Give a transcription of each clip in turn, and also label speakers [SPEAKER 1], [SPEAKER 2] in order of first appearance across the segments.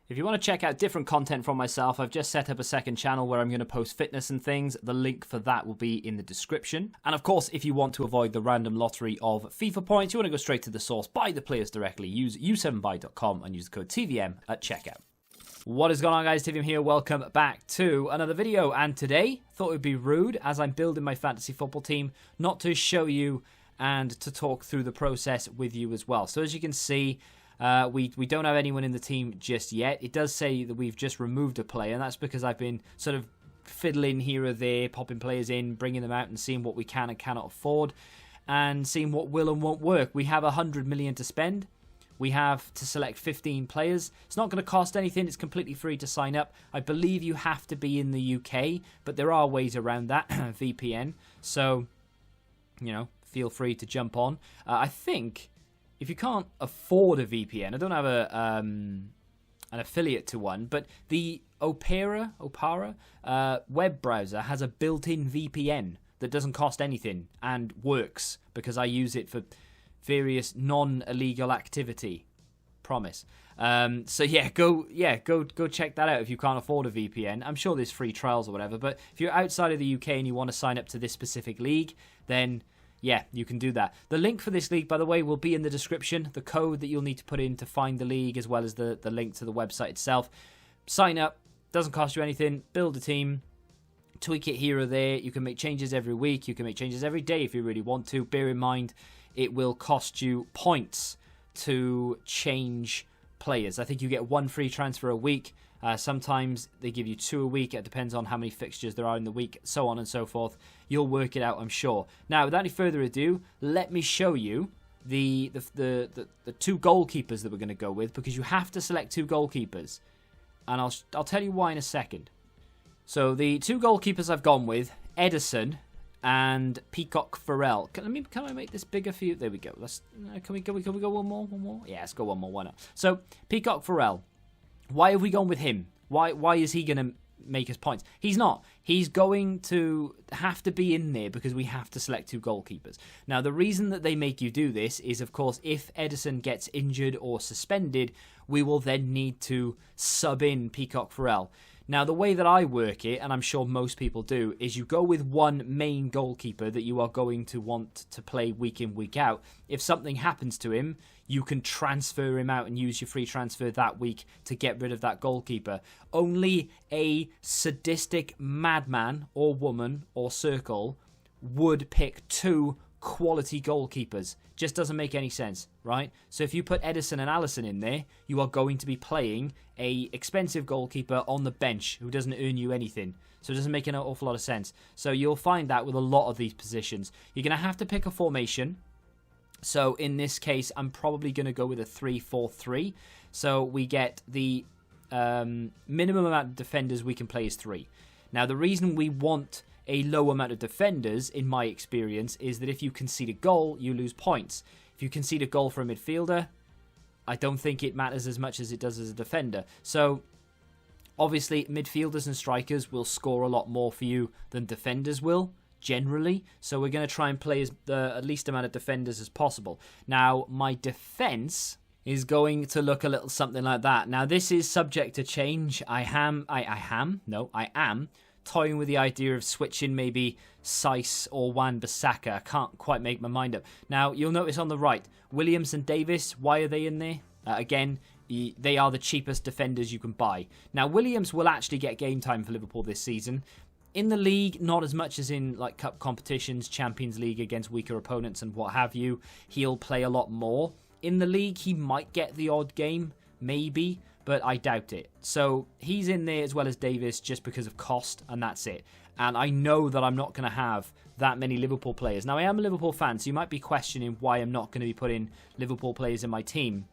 [SPEAKER 1] If you want to check out different content from myself, I've just set up a second channel where I'm going to post fitness and things. The link for that will be in the description. And of course, if you want to avoid the random lottery of FIFA points, you want to go straight to the source, buy the players directly, use u7buy.com and use the code TVM at checkout. What is going on, guys? TVM here. Welcome back to another video. And today, thought it would be rude, as I'm building my fantasy football team, not to show you and to talk through the process with you as well. So as you can see, we don't have anyone in the team just yet. It does say that we've just removed a player, and that's because I've been sort of fiddling here or there, popping players in, bringing them out and seeing what we can and cannot afford, and seeing what will and won't work. We have 100 million to spend. We have to select 15 players. It's not going to cost anything. It's completely free to sign up. I believe you have to be in the UK, but there are ways around that, VPN. So, you know, feel free to jump on. I think if you can't afford a VPN, I don't have an affiliate to one, but the Opera web browser has a built-in VPN that doesn't cost anything and works because I use it for various non-illegal activity. Promise. So yeah, go check that out if you can't afford a VPN. I'm sure there's free trials or whatever, but if you're outside of the UK and you want to sign up to this specific league, then yeah, you can do that. The link for this league, by the way, will be in the description. The code that you'll need to put in to find the league, as well as the link to the website itself. Sign up. Doesn't cost you anything. Build a team. Tweak it here or there. You can make changes every week. You can make changes every day if you really want to. Bear in mind, it will cost you points to change players. I think you get 1 free transfer a week. Sometimes they give you 2 a week. It depends on how many fixtures there are in the week, so on and so forth. You'll work it out, I'm sure. Now, without any further ado, let me show you the 2 goalkeepers that we're going to go with, because you have to select 2 goalkeepers, and I'll tell you why in a second. So the 2 goalkeepers I've gone with, Edison and Peacock Farrell. Can I make this bigger for you? There we go. Can we go one more? Yeah, let's go one more. Why not? So Peacock Farrell. Why have we gone with him? Why is he going to make us points? He's not. He's going to have to be in there because we have to select 2 goalkeepers. Now, the reason that they make you do this is, of course, if Edison gets injured or suspended, we will then need to sub in Peacock Farrell. Now, the way that I work it, and I'm sure most people do, is you go with 1 main goalkeeper that you are going to want to play week in, week out. If something happens to him, you can transfer him out and use your free transfer that week to get rid of that goalkeeper. Only a sadistic madman or woman or circle would pick 2 quality goalkeepers. Just doesn't make any sense, right? So if you put Edison and Allison in there, you are going to be playing a expensive goalkeeper on the bench who doesn't earn you anything. So it doesn't make an awful lot of sense. So you'll find that with a lot of these positions. You're going to have to pick a formation. So in this case, I'm probably going to go with a 3-4-3. So we get the minimum amount of defenders we can play is 3. Now, the reason we want a low amount of defenders, in my experience, is that if you concede a goal, you lose points. If you concede a goal for a midfielder, I don't think it matters as much as it does as a defender. So, obviously, midfielders and strikers will score a lot more for you than defenders will, generally. So we're going to try and play the least amount of defenders as possible. Now, my defense is going to look a little something like that. Now, this is subject to change. I am toying with the idea of switching maybe Saiss or Wan-Bissaka. I can't quite make my mind up. Now, you'll notice on the right, Williams and Davis, why are they in there? Again, they are the cheapest defenders you can buy. Now, Williams will actually get game time for Liverpool this season. In the league, not as much as in like cup competitions, Champions League against weaker opponents and what have you. He'll play a lot more. In the league, he might get the odd game, maybe, but I doubt it. So he's in there as well as Davis just because of cost, and that's it. And I know that I'm not going to have that many Liverpool players. Now, I am a Liverpool fan, so you might be questioning why I'm not going to be putting Liverpool players in my team.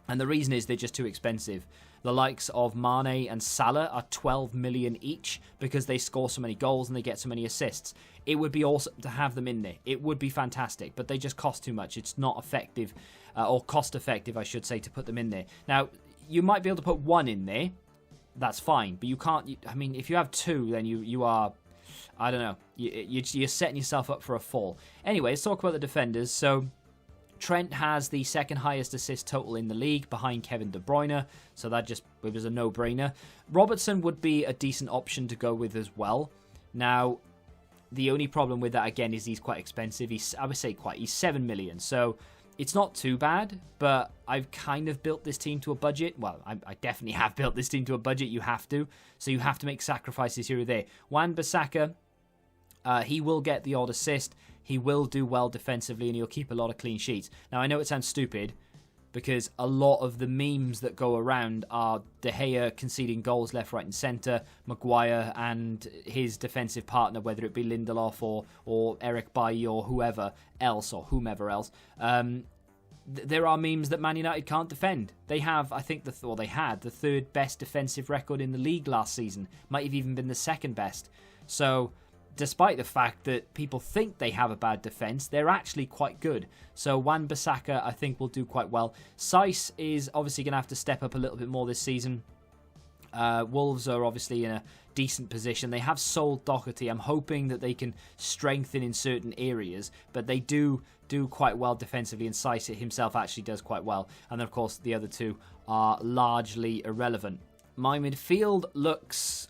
[SPEAKER 1] And the reason is they're just too expensive. The likes of Mane and Salah are 12 million each because they score so many goals and they get so many assists. It would be awesome to have them in there. It would be fantastic, but they just cost too much. It's not effective, or cost effective, I should say, to put them in there. Now, you might be able to put 1 in there. That's fine, but you can't. I mean, if you have 2, then you are, I don't know, you're setting yourself up for a fall. Anyway, let's talk about the defenders. So Trent has the second highest assist total in the league behind Kevin De Bruyne, so it was a no-brainer. Robertson would be a decent option to go with as well. Now, the only problem with that, again, is he's quite expensive. He's 7 million, so it's not too bad, but I've kind of built this team to a budget. Well, I definitely have built this team to a budget. You have to, so you have to make sacrifices here or there. Wan-Bissaka, he will get the odd assist. He will do well defensively, and he'll keep a lot of clean sheets. Now, I know it sounds stupid, because a lot of the memes that go around are De Gea conceding goals left, right, and centre, Maguire and his defensive partner, whether it be Lindelof or Eric Bailly or whomever else. There are memes that Man United can't defend. They have, I think, they had the third best defensive record in the league last season. Might have even been the second best. So, despite the fact that people think they have a bad defence, they're actually quite good. So Wan-Bissaka, I think, will do quite well. Saiss is obviously going to have to step up a little bit more this season. Wolves are obviously in a decent position. They have sold Doherty. I'm hoping that they can strengthen in certain areas, but they do quite well defensively, and Saiss himself actually does quite well. And then, of course, the other two are largely irrelevant. My midfield looks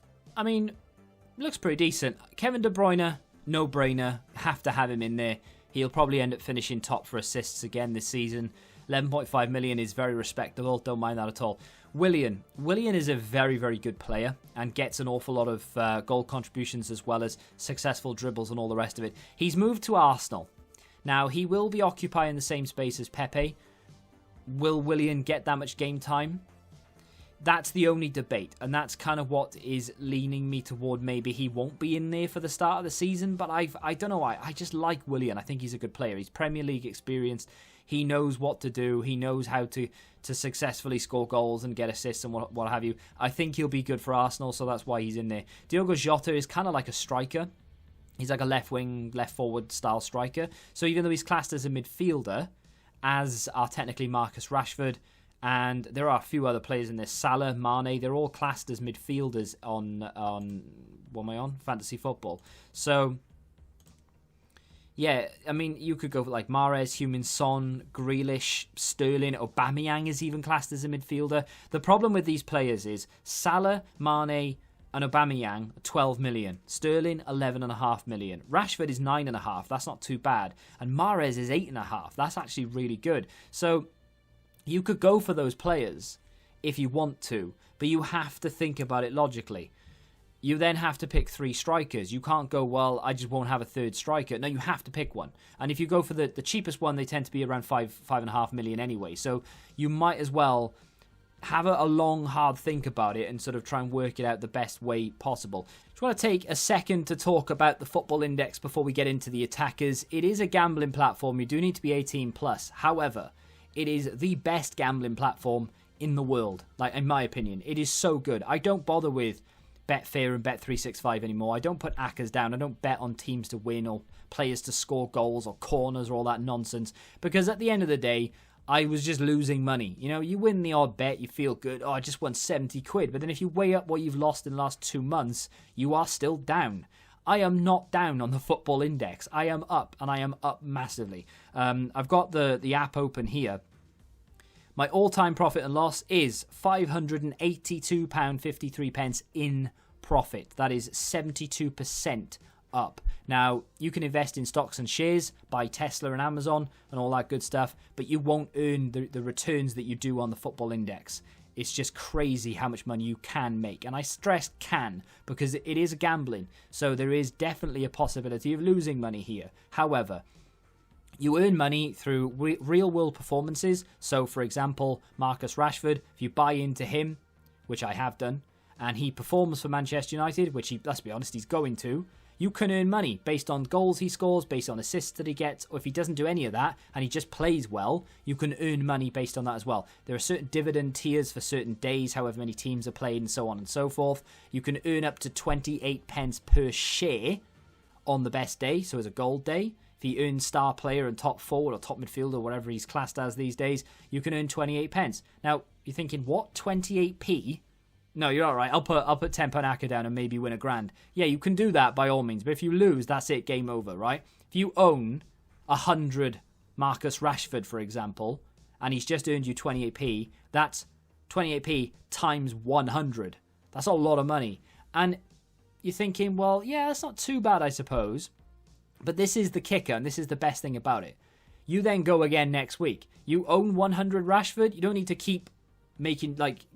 [SPEAKER 1] pretty decent. Kevin De Bruyne, no-brainer. Have to have him in there. He'll probably end up finishing top for assists again this season. 11.5 million is very respectable. Don't mind that at all. Willian is a very, very good player and gets an awful lot of goal contributions as well as successful dribbles and all the rest of it. He's moved to Arsenal. Now, he will be occupying the same space as Pepe. Will Willian get that much game time? That's the only debate, and that's kind of what is leaning me toward maybe he won't be in there for the start of the season, but I don't know why. I just like Willian. I think he's a good player. He's Premier League experienced. He knows what to do. He knows how to successfully score goals and get assists and what have you. I think he'll be good for Arsenal, so that's why he's in there. Diogo Jota is kind of like a striker. He's like a left wing, left forward style striker. So even though he's classed as a midfielder, as are technically Marcus Rashford, and there are a few other players in this, Salah, Mane, they're all classed as midfielders on what am I on? Fantasy football. So, yeah, I mean, you could go for like Mahrez, Heung-min Son, Grealish, Sterling, Aubameyang is even classed as a midfielder. The problem with these players is Salah, Mane, and Aubameyang, 12 million. Sterling, 11.5 million. Rashford is 9.5. That's not too bad. And Mahrez is 8.5. That's actually really good. So, you could go for those players if you want to, but you have to think about it logically. You then have to pick 3 strikers. You can't go, well, I just won't have a third striker. No, you have to pick one. And if you go for the cheapest one, they tend to be around 5.5 million anyway. So you might as well have a long, hard think about it and sort of try and work it out the best way possible. Just want to take a second to talk about the Football Index before we get into the attackers. It is a gambling platform. You do need to be 18 plus. However, it is the best gambling platform in the world, like in my opinion. It is so good. I don't bother with Betfair and Bet365 anymore. I don't put ACCAs down. I don't bet on teams to win or players to score goals or corners or all that nonsense, because at the end of the day, I was just losing money. You know, you win the odd bet, you feel good. Oh, I just won 70 quid. But then if you weigh up what you've lost in the last 2 months, you are still down. I am not down on the Football Index. I am up, and I am up massively. I've got the app open here. My all-time profit and loss is £582.53 in profit. That is 72% up. Now, you can invest in stocks and shares, buy Tesla and Amazon and all that good stuff, but you won't earn the returns that you do on the Football Index. It's just crazy how much money you can make. And I stress can, because it is gambling. So there is definitely a possibility of losing money here. However, you earn money through real-world performances. So, for example, Marcus Rashford, if you buy into him, which I have done, and he performs for Manchester United, which let's be honest, he's going to, you can earn money based on goals he scores, based on assists that he gets, or if he doesn't do any of that and he just plays well, you can earn money based on that as well. There are certain dividend tiers for certain days, however many teams are played, and so on and so forth. You can earn up to 28 pence per share on the best day, so as a gold day. If he earns star player and top forward or top midfielder, or whatever he's classed as these days, you can earn 28 pence. Now, you're thinking, what? 28p? No, you're all right. I'll put £10 ACCA down and maybe win £1,000. Yeah, you can do that by all means. But if you lose, that's it. Game over, right? If you own 100 Marcus Rashford, for example, and he's just earned you 28p, that's 28p times 100. That's a lot of money. And you're thinking, well, yeah, that's not too bad, I suppose. But this is the kicker, and this is the best thing about it. You then go again next week. You own 100 Rashford. You don't need to keep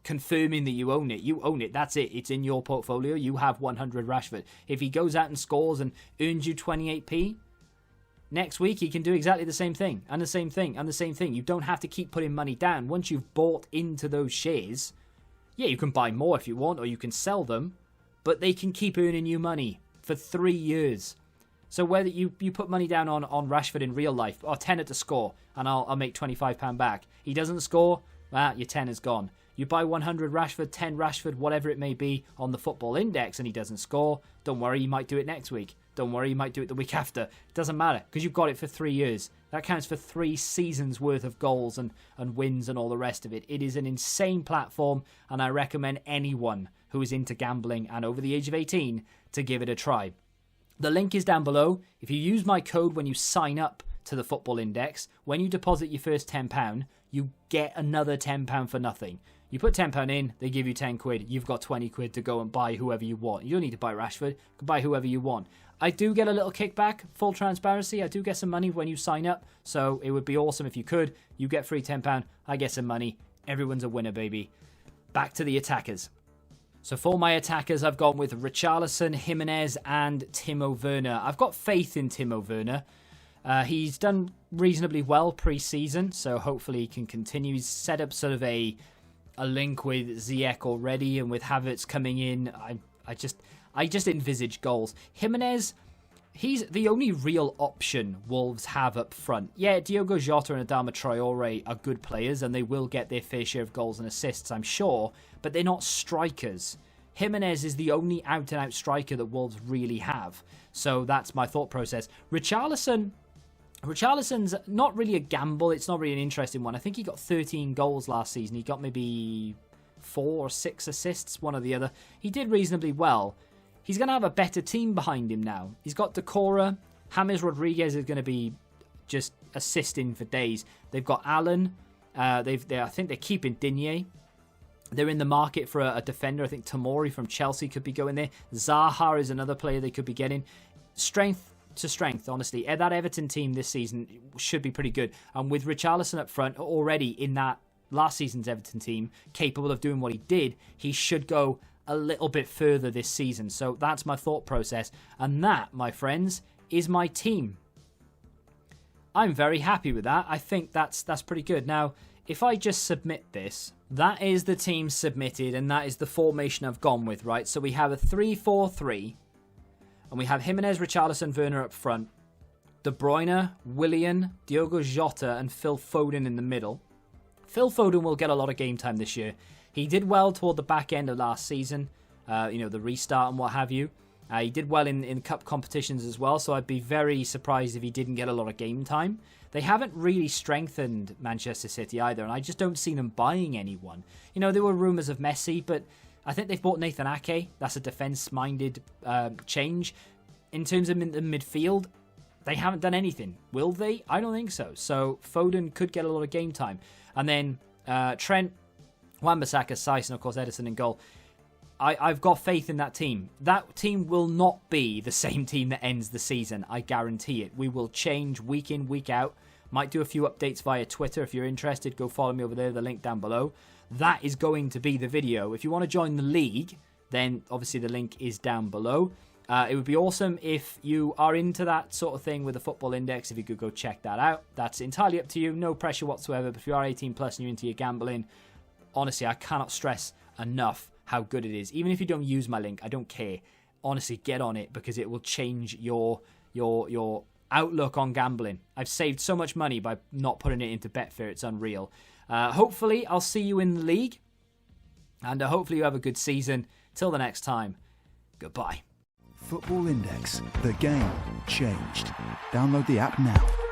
[SPEAKER 1] confirming that you own it. You own it. That's it. It's in your portfolio. You have 100 Rashford. If he goes out and scores and earns you 28p, next week he can do exactly the same thing, and the same thing, and the same thing. You don't have to keep putting money down. Once you've bought into those shares, yeah, you can buy more if you want, or you can sell them, but they can keep earning you money for 3 years. So whether you put money down on Rashford in real life, or 10 to score, and I'll make £25 back. He doesn't score, your 10 is gone. You buy 100 Rashford, 10 Rashford, whatever it may be, on the football index, and he doesn't score, don't worry, you might do it next week. Don't worry, you might do it the week after. It doesn't matter, because you've got it for 3 years. That counts for 3 seasons worth of goals and wins and all the rest of it. It is an insane platform, and I recommend anyone who is into gambling and over the age of 18 to give it a try. The link is down below. If you use my code when you sign up to the Football Index, when you deposit your first £10, you get another £10 for nothing. You put £10 in, they give you 10 quid. You've got 20 quid to go and buy whoever you want. You don't need to buy Rashford. You can buy whoever you want. I do get a little kickback, full transparency. I do get some money when you sign up, so it would be awesome if you could. You get free £10, I get some money. Everyone's a winner, baby. Back to the attackers. So for my attackers, I've gone with Richarlison, Jimenez, and Timo Werner. I've got faith in Timo Werner. He's done reasonably well pre-season, so hopefully he can continue. He's set up sort of a link with Ziyech already, and with Havertz coming in, I just envisage goals. Jimenez, he's the only real option Wolves have up front. Yeah, Diogo Jota and Adama Traore are good players, and they will get their fair share of goals and assists, I'm sure, but they're not strikers. Jimenez is the only out-and-out striker that Wolves really have. So that's my thought process. Richarlison's not really a gamble. It's not really an interesting one. I think he got 13 goals last season. He got maybe 4 or 6 assists, one or the other. He did reasonably well. He's going to have a better team behind him now. He's got Decorah. James Rodriguez is going to be just assisting for days. They've got Allen. I think they're keeping Digne. They're in the market for a defender. I think Tomori from Chelsea could be going there. Zaha is another player they could be getting. Strength to strength, honestly. That Everton team this season should be pretty good. And with Richarlison up front, already in that last season's Everton team, capable of doing what he did, he should go a little bit further this season. So that's my thought process. And that, my friends, is my team. I'm very happy with that. I think that's pretty good. Now, if I just submit this, that is the team submitted, and that is the formation I've gone with, right? So we have a 3-4-3, and we have Jimenez, Richarlison, Werner up front, De Bruyne, Willian, Diogo Jota, and Phil Foden in the middle. Phil Foden will get a lot of game time this year. He did well toward the back end of last season, the restart and what have you. He did well in cup competitions as well, so I'd be very surprised if he didn't get a lot of game time. They haven't really strengthened Manchester City either, and I just don't see them buying anyone. There were rumours of Messi, but I think they've bought Nathan Ake. That's a defence-minded change. In terms of the midfield, they haven't done anything. Will they? I don't think so. So Foden could get a lot of game time. And then Trent, Wan-Bissaka, Saiss, and of course Ederson in goal. I've got faith in that team. That team will not be the same team that ends the season. I guarantee it. We will change week in, week out. Might do a few updates via Twitter. If you're interested, go follow me over there. The link down below. That is going to be the video. If you want to join the league, then obviously the link is down below. It would be awesome if you are into that sort of thing with the Football Index, if you could go check that out. That's entirely up to you. No pressure whatsoever. But if you are 18 plus and you're into your gambling, honestly, I cannot stress enough how good it is. Even if you don't use my link, I don't care. Honestly, get on it, because it will change your outlook on gambling. I've saved so much money by not putting it into Betfair. It's unreal. Hopefully, I'll see you in the league, and hopefully you have a good season. Till the next time, goodbye.
[SPEAKER 2] Football Index. The game changed. Download the app now.